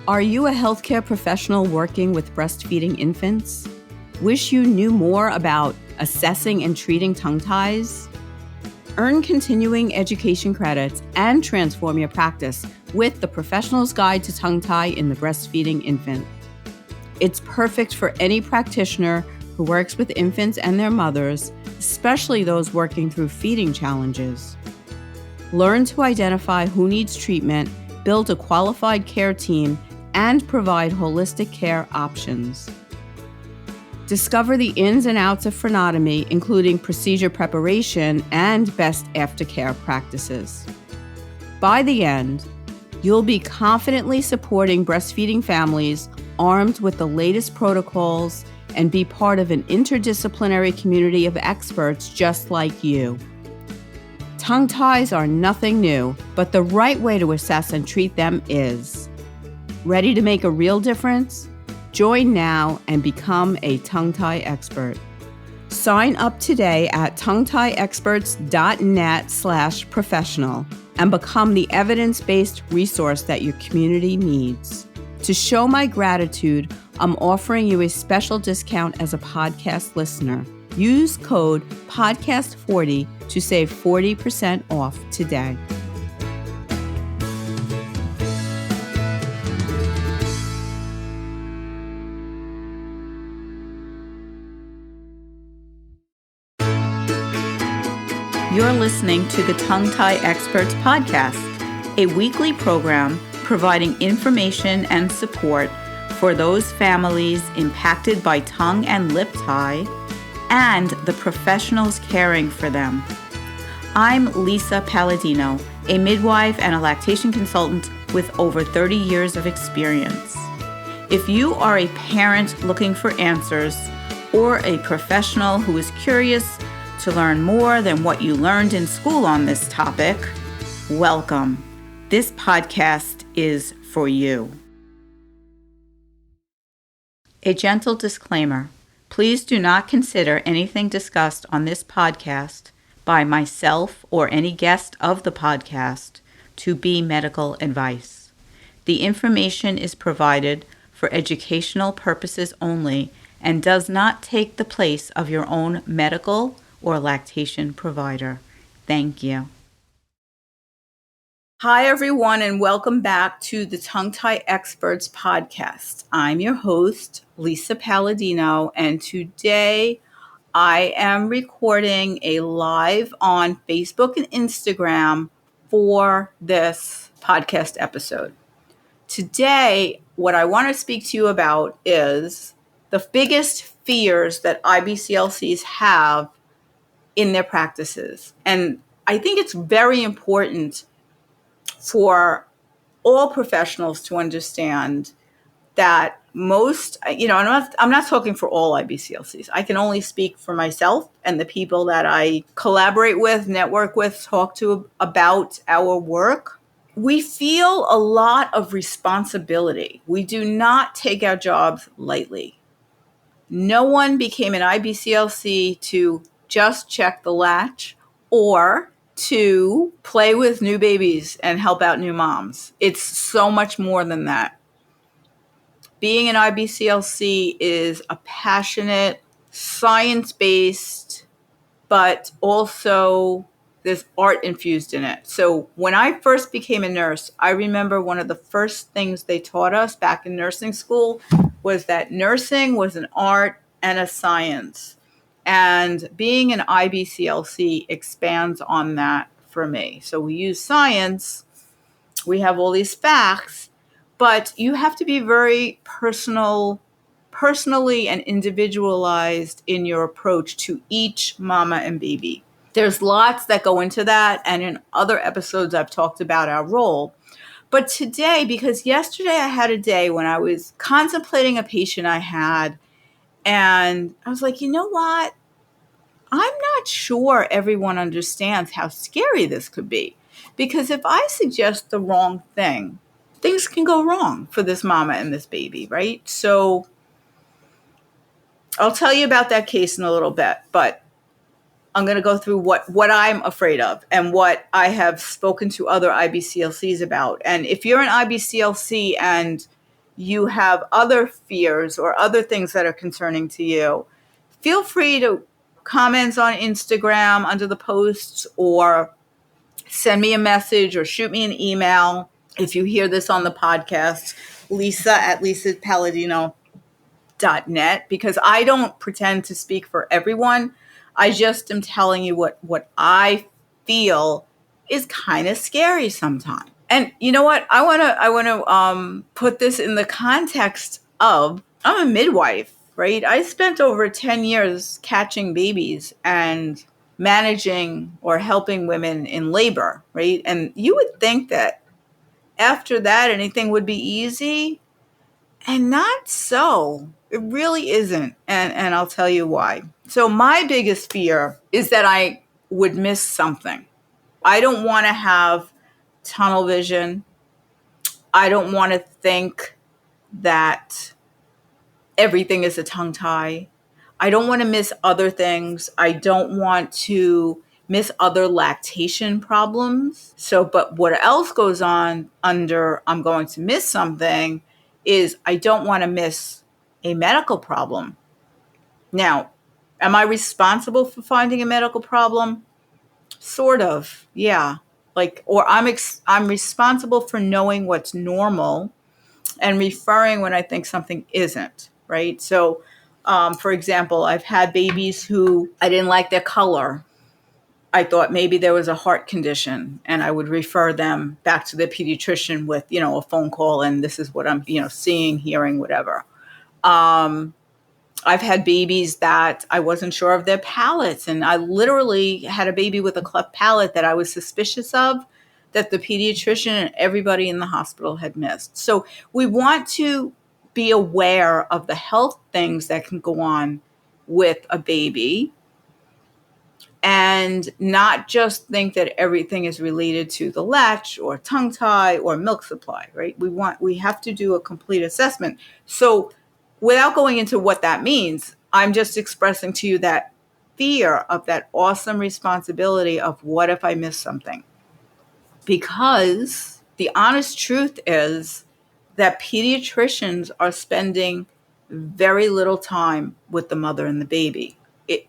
Are you a healthcare professional working with breastfeeding infants? Wish you knew more about assessing and treating tongue ties? Earn continuing education credits and transform your practice with the Professional's Guide to Tongue Tie in the Breastfeeding Infant. It's perfect for any practitioner who works with infants and their mothers, especially those working through feeding challenges. Learn to identify who needs treatment, build a qualified care team, and provide holistic care options. Discover the ins and outs of frenotomy, including procedure preparation and best aftercare practices. By the end, you'll be confidently supporting breastfeeding families armed with the latest protocols and be part of an interdisciplinary community of experts just like you. Tongue ties are nothing new, but the right way to assess and treat them is. Ready to make a real difference? Join now and become a tongue tie expert. Sign up today at tonguetieexperts.net/professional and become the evidence-based resource that your community needs. To show my gratitude, I'm offering you a special discount as a podcast listener. Use code PODCAST40 to save 40% off today. You're listening to the Tongue Tie Experts podcast, a weekly program providing information and support for those families impacted by tongue and lip tie and the professionals caring for them. I'm Lisa Paladino, a midwife and a lactation consultant with over 30 years of experience. If you are a parent looking for answers or a professional who is curious to learn more than what you learned in school on this topic, welcome. This podcast is for you. A gentle disclaimer. Please do not consider anything discussed on this podcast by myself or any guest of the podcast to be medical advice. The information is provided for educational purposes only and does not take the place of your own medical or lactation provider. Thank you. Hi, everyone, and welcome back to the Tongue Tie Experts podcast. I'm your host, Lisa Paladino, and today I am recording a live on Facebook and Instagram for this podcast episode. Today, what I want to speak to you about is the biggest fears that IBCLCs have in their practices. And I think it's very important for all professionals to understand that most, I'm not talking for all IBCLCs. I can only speak for myself and the people that I collaborate with, network with, talk to about our work. We feel a lot of responsibility. We do not take our jobs lightly. No one became an IBCLC to just check the latch or to play with new babies and help out new moms. It's so much more than that. Being an IBCLC is a passionate, science-based, but also there's art infused in it. So when I first became a nurse, I remember one of the first things they taught us back in nursing school was that nursing was an art and a science. And being an IBCLC expands on that for me. So we use science, we have all these facts, but you have to be very personally and individualized in your approach to each mama and baby. There's lots that go into that, and in other episodes I've talked about our role. But today, because yesterday I had a day when I was contemplating a patient I had, and I was like, you know what? I'm not sure everyone understands how scary this could be. Because if I suggest the wrong thing, things can go wrong for this mama and this baby, right? So I'll tell you about that case in a little bit, but I'm going to go through what I'm afraid of and what I have spoken to other IBCLCs about. And if you're an IBCLC and you have other fears or other things that are concerning to you, feel free to comment on Instagram under the posts or send me a message or shoot me an email. If you hear this on the podcast, Lisa@LisaPaladino.net, because I don't pretend to speak for everyone. I just am telling you what I feel is kind of scary sometimes. And you know what? I want to put this in the context of I'm a midwife, right? I spent over 10 years catching babies and managing or helping women in labor, right? And you would think that after that anything would be easy, and not so. It really isn't. And I'll tell you why. So my biggest fear is that I would miss something. I don't want to have tunnel vision. I don't want to think that everything is a tongue tie. I don't want to miss other things. I don't want to miss other lactation problems. So, but what else goes on under I'm going to miss something is I don't want to miss a medical problem. Now, am I responsible for finding a medical problem? Sort of, yeah. Like, or I'm responsible for knowing what's normal and referring when I think something isn't, right? So, for example, I've had babies who I didn't like their color. I thought maybe there was a heart condition, and I would refer them back to the pediatrician with, a phone call, and this is what I'm, seeing, hearing, whatever. I've had babies that I wasn't sure of their palates, and I literally had a baby with a cleft palate that I was suspicious of, that the pediatrician and everybody in the hospital had missed. So we want to be aware of the health things that can go on with a baby and not just think that everything is related to the latch or tongue tie or milk supply, right? We have to do a complete assessment. So without going into what that means, I'm just expressing to you that fear of that awesome responsibility of what if I miss something? Because the honest truth is that pediatricians are spending very little time with the mother and the baby.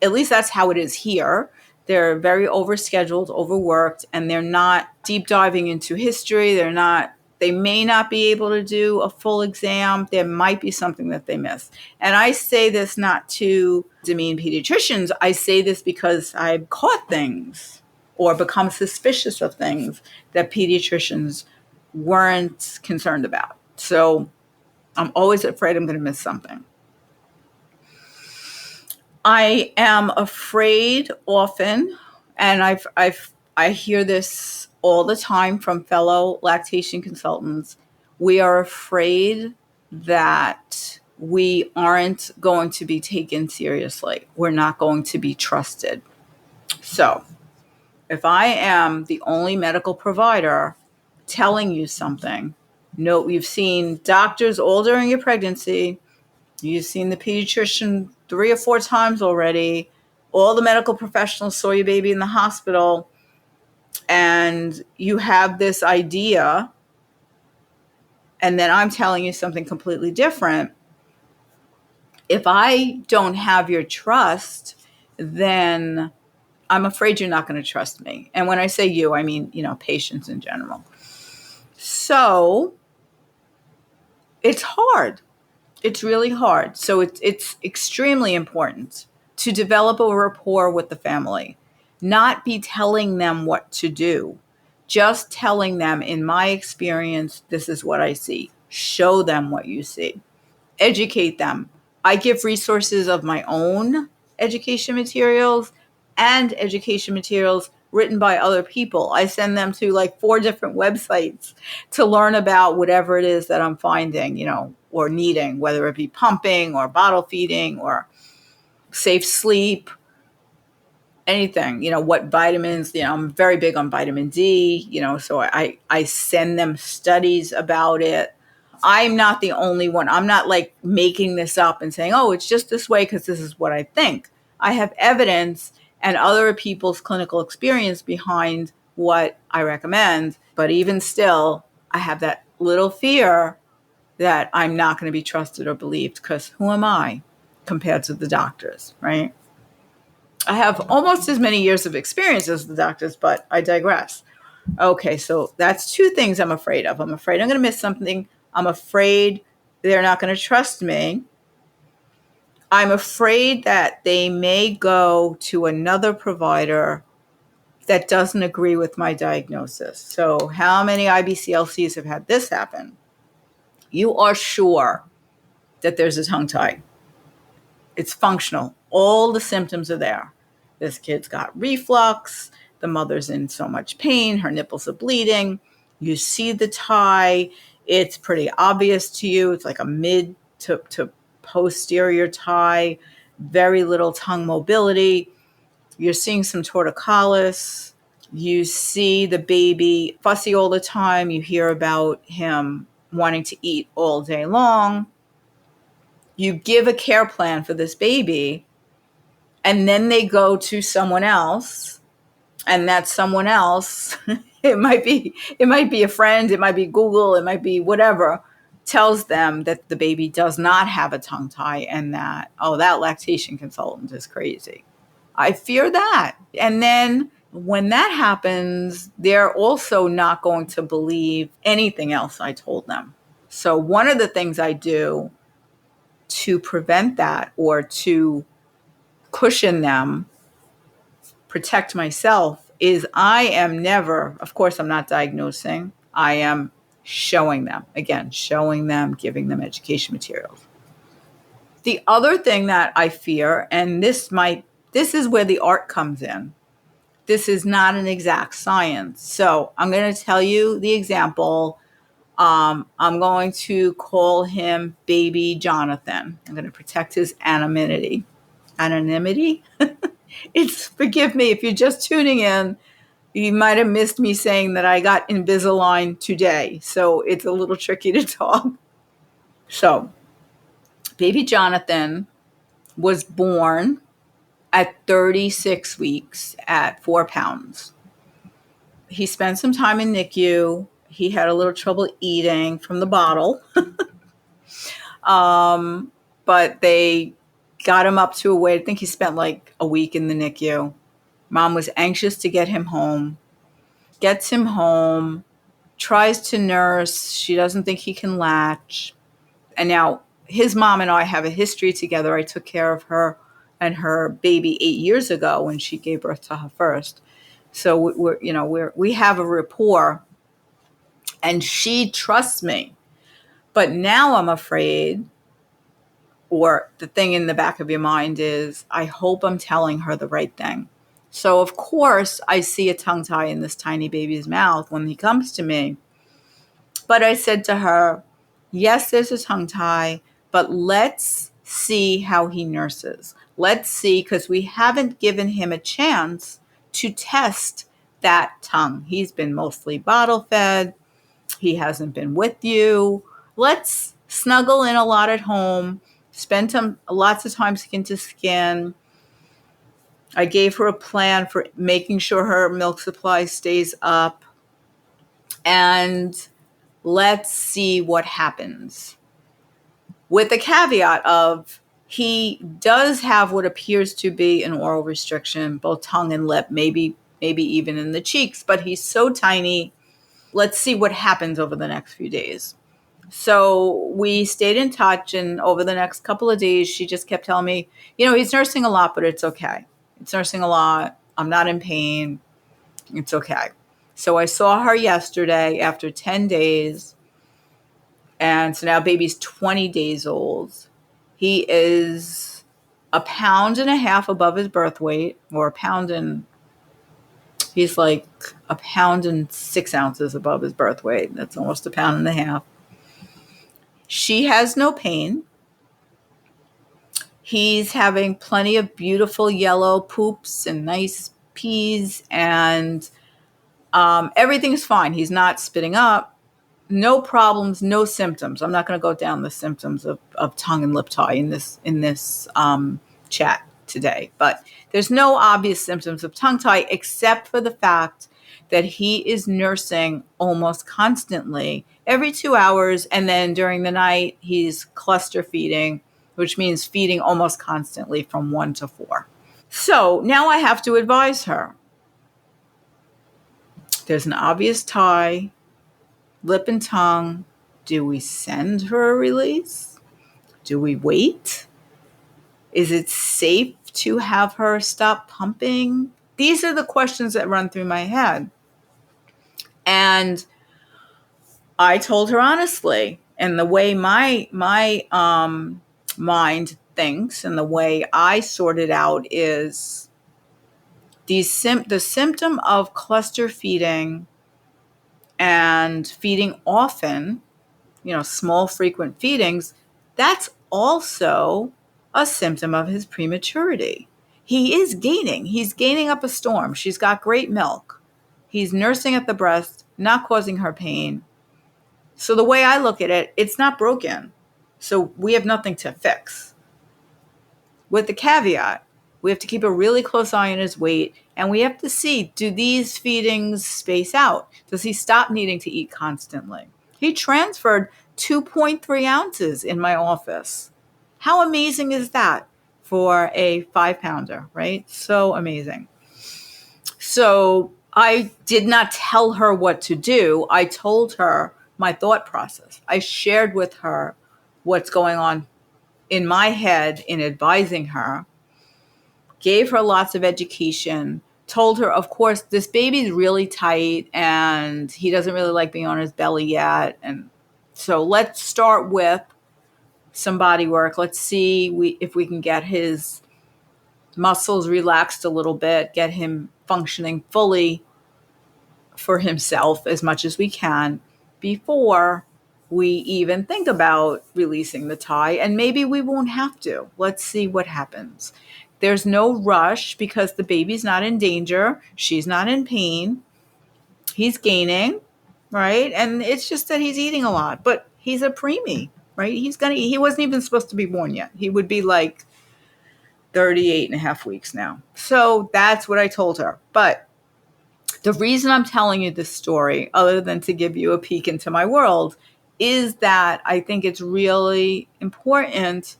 At least that's how it is here. They're very overscheduled, overworked, and they're not deep diving into history. They may not be able to do a full exam. There might be something that they miss. And I say this not to demean pediatricians. I say this because I've caught things or become suspicious of things that pediatricians weren't concerned about. So I'm always afraid I'm going to miss something. I am afraid often, and I hear this all the time from fellow lactation consultants. We are afraid that we aren't going to be taken seriously. We're not going to be trusted. So if I am the only medical provider telling you something, no, you've seen doctors all during your pregnancy. You've seen the pediatrician 3 or 4 times already. All the medical professionals saw your baby in the hospital. And you have this idea. And then I'm telling you something completely different. If I don't have your trust, then I'm afraid you're not going to trust me. And when I say you, I mean, patients in general. So it's hard. It's really hard. So it's extremely important to develop a rapport with the family, not be telling them what to do, just telling them, in my experience, this is what I see. Show them what you see. Educate them. I give resources of my own education materials and education materials written by other people. I send them to like 4 different websites to learn about whatever it is that I'm finding, or needing, whether it be pumping or bottle feeding or safe sleep, anything, what vitamins, I'm very big on vitamin D, so I send them studies about it. I'm not the only one. I'm not like making this up and saying, oh, it's just this way because this is what I think. I have evidence and other people's clinical experience behind what I recommend. But even still, I have that little fear that I'm not going to be trusted or believed, because who am I compared to the doctors, right? I have almost as many years of experience as the doctors, but I digress. Okay, so that's two things I'm afraid of. I'm afraid I'm going to miss something. I'm afraid they're not going to trust me. I'm afraid that they may go to another provider that doesn't agree with my diagnosis. So how many IBCLCs have had this happen? You are sure that there's a tongue tie. It's functional. All the symptoms are there. This kid's got reflux. The mother's in so much pain. Her nipples are bleeding. You see the tie. It's pretty obvious to you. It's like a mid to posterior tie. Very little tongue mobility. You're seeing some torticollis. You see the baby fussy all the time. You hear about him wanting to eat all day long. You give a care plan for this baby, and then they go to someone else, and that someone else, it might be a friend, it might be Google, it might be whatever, tells them that the baby does not have a tongue tie, and that, oh, that lactation consultant is crazy. I fear that. And then when that happens, they're also not going to believe anything else I told them. So one of the things I do to prevent that, or to cushion them, protect myself, is I am never, of course, I'm not diagnosing. I am showing them, giving them education materials. The other thing that I fear, and this is where the art comes in. This is not an exact science. So I'm going to tell you the example. I'm going to call him Baby Jonathan. I'm going to protect his anonymity. Anonymity? Forgive me if you're just tuning in. You might have missed me saying that I got Invisalign today, so it's a little tricky to talk. So, Baby Jonathan was born at 36 weeks at 4 pounds. He spent some time in NICU. He had a little trouble eating from the bottle. But they got him up to a weight. I think he spent like a week in the NICU. Mom was anxious to get him home. Gets him home. Tries to nurse. She doesn't think he can latch. And now his mom and I have a history together. I took care of her and her baby 8 years ago when she gave birth to her first. So we have a rapport, and she trusts me. But now I'm afraid, or the thing in the back of your mind is, I hope I'm telling her the right thing. So of course I see a tongue tie in this tiny baby's mouth when he comes to me. But I said to her, yes, there's a tongue tie, but let's see how he nurses. Let's see, because we haven't given him a chance to test that tongue. He's been mostly bottle fed. He hasn't been with you. Let's snuggle in a lot at home, spend lots of time skin to skin. I gave her a plan for making sure her milk supply stays up. And let's see what happens. With the caveat of, he does have what appears to be an oral restriction, both tongue and lip, maybe even in the cheeks, but he's so tiny. Let's see what happens over the next few days. So we stayed in touch, and over the next couple of days, she just kept telling me, he's nursing a lot, but it's okay. It's nursing a lot. I'm not in pain. It's okay. So I saw her yesterday after 10 days. And so now baby's 20 days old. He is 1.5 pounds above his birth weight, or he's like 1.6 pounds above his birth weight. That's almost 1.5 pounds. She has no pain. He's having plenty of beautiful yellow poops and nice pees, and everything's fine. He's not spitting up. No problems, no symptoms. I'm not going to go down the symptoms of tongue and lip tie in this chat today, but there's no obvious symptoms of tongue tie, except for the fact that he is nursing almost constantly every 2 hours. And then during the night, he's cluster feeding, which means feeding almost constantly from 1 to 4. So now I have to advise her. There's an obvious tie, lip and tongue. Do we send her a release? Do we wait? Is it safe to have her stop pumping? These are the questions that run through my head. And I told her honestly, and the way my mind thinks and the way I sort it out is the symptom of cluster feeding and feeding often, small frequent feedings, that's also a symptom of his prematurity. He is gaining. He's gaining up a storm. She's got great milk. He's nursing at the breast, not causing her pain. So the way I look at it, it's not broken. So we have nothing to fix. With the caveat, we have to keep a really close eye on his weight, and we have to see, do these feedings space out? Does he stop needing to eat constantly? He transferred 2.3 ounces in my office. How amazing is that for a 5-pounder, right? So amazing. So I did not tell her what to do. I told her my thought process. I shared with her what's going on in my head in advising her, gave her lots of education, told her, of course, this baby's really tight and he doesn't really like being on his belly yet. And so let's start with some body work. Let's see if we can get his muscles relaxed a little bit, get him functioning fully for himself as much as we can before we even think about releasing the tie. And maybe we won't have to. Let's see what happens. There's no rush because the baby's not in danger. She's not in pain. He's gaining, right? And it's just that he's eating a lot, but he's a preemie, right? He wasn't even supposed to be born yet. He would be like 38 and a half weeks now. So that's what I told her. But the reason I'm telling you this story, other than to give you a peek into my world, is that I think it's really important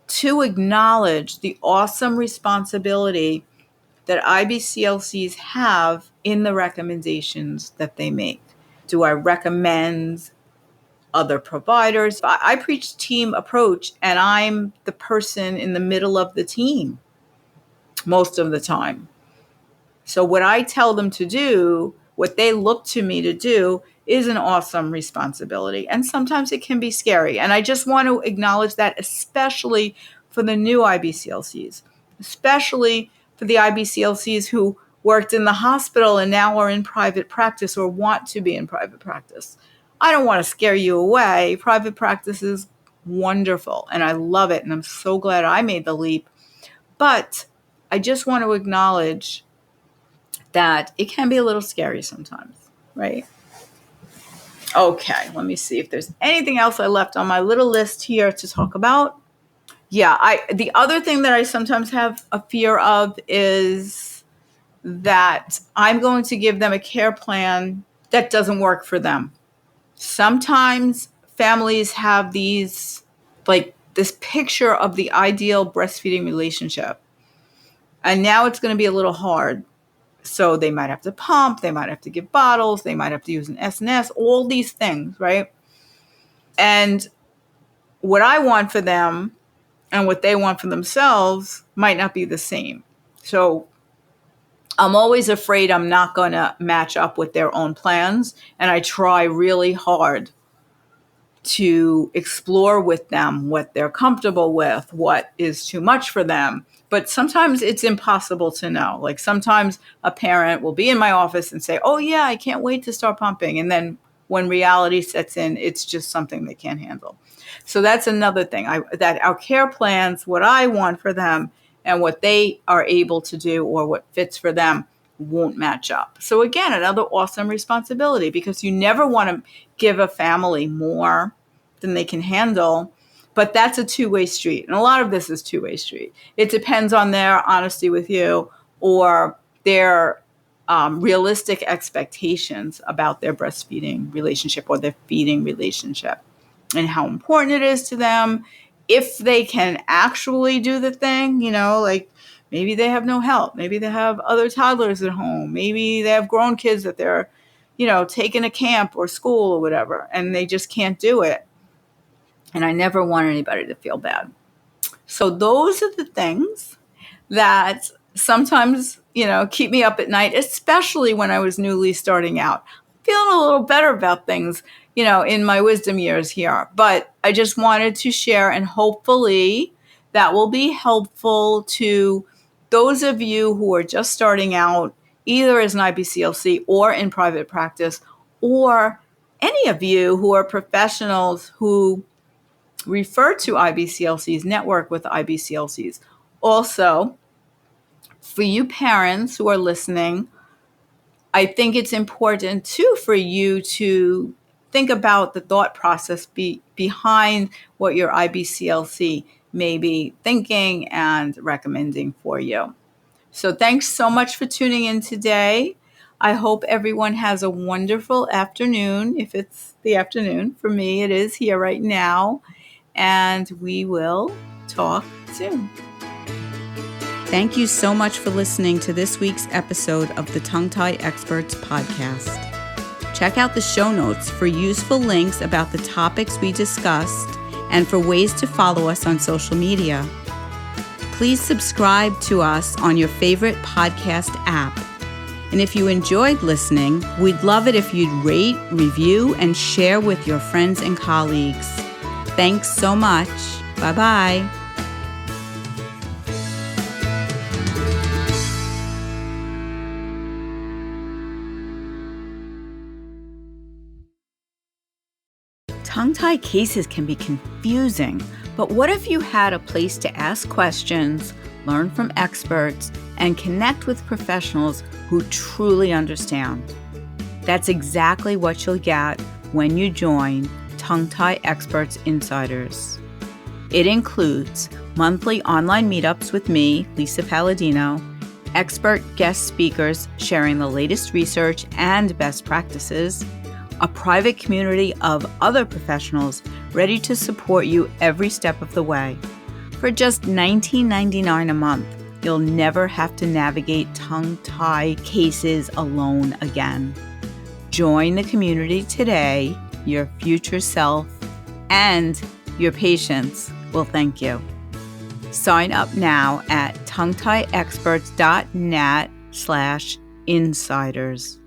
to acknowledge the awesome responsibility that IBCLCs have in the recommendations that they make. Do I recommend other providers? I preach team approach, and I'm the person in the middle of the team most of the time. So what I tell them to do, what they look to me to do, is an awesome responsibility. And sometimes it can be scary. And I just want to acknowledge that, especially for the new IBCLCs, especially for the IBCLCs who worked in the hospital and now are in private practice or want to be in private practice. I don't want to scare you away. Private practice is wonderful, and I love it. And I'm so glad I made the leap. But I just want to acknowledge that it can be a little scary sometimes, right? Okay, let me see if there's anything else I left on my little list here to talk about. Yeah, the other thing that I sometimes have a fear of is that I'm going to give them a care plan that doesn't work for them. Sometimes families have this picture of the ideal breastfeeding relationship. And now it's going to be a little hard. So they might have to pump, they might have to give bottles, they might have to use an SNS, all these things, right? And what I want for them and what they want for themselves might not be the same. So I'm always afraid I'm not going to match up with their own plans. And I try really hard to explore with them what they're comfortable with, what is too much for them. But sometimes it's impossible to know. Like sometimes a parent will be in my office and say, oh yeah, I can't wait to start pumping. And then when reality sets in, it's just something they can't handle. So that's another thing, that our care plans, what I want for them and what they are able to do or what fits for them won't match up. So again, another awesome responsibility, because you never want to give a family more than they can handle, but that's a two-way street. And a lot of this is two-way street. It depends on their honesty with you or their realistic expectations about their breastfeeding relationship or their feeding relationship, and how important it is to them. If they can actually do the thing, like maybe they have no help. Maybe they have other toddlers at home. Maybe they have grown kids that they're, taking to camp or school or whatever, and they just can't do it. And I never want anybody to feel bad. So those are the things that sometimes, keep me up at night, especially when I was newly starting out. Feeling a little better about things, in my wisdom years here. But I just wanted to share, and hopefully that will be helpful to those of you who are just starting out, either as an IBCLC or in private practice, or any of you who are professionals who refer to IBCLCs, network with IBCLCs. Also, for you parents who are listening, I think it's important too for you to think about the thought process behind what your IBCLC may be thinking and recommending for you. So thanks so much for tuning in today. I hope everyone has a wonderful afternoon. If it's the afternoon, for me, it is here right now. And we will talk soon. Thank you so much for listening to this week's episode of the Tongue Tie Experts podcast. Check out the show notes for useful links about the topics we discussed and for ways to follow us on social media. Please subscribe to us on your favorite podcast app. And if you enjoyed listening, we'd love it if you'd rate, review, and share with your friends and colleagues. Thanks so much. Bye-bye. Tongue-tie cases can be confusing, but what if you had a place to ask questions, learn from experts, and connect with professionals who truly understand? That's exactly what you'll get when you join Tongue Tie Experts Insiders. It includes monthly online meetups with me, Lisa Paladino, expert guest speakers sharing the latest research and best practices, a private community of other professionals ready to support you every step of the way. For just $19.99 a month, you'll never have to navigate tongue tie cases alone again. Join the community today. Your future self and your patients will thank you. Sign up now at tonguetieexperts.net/insiders.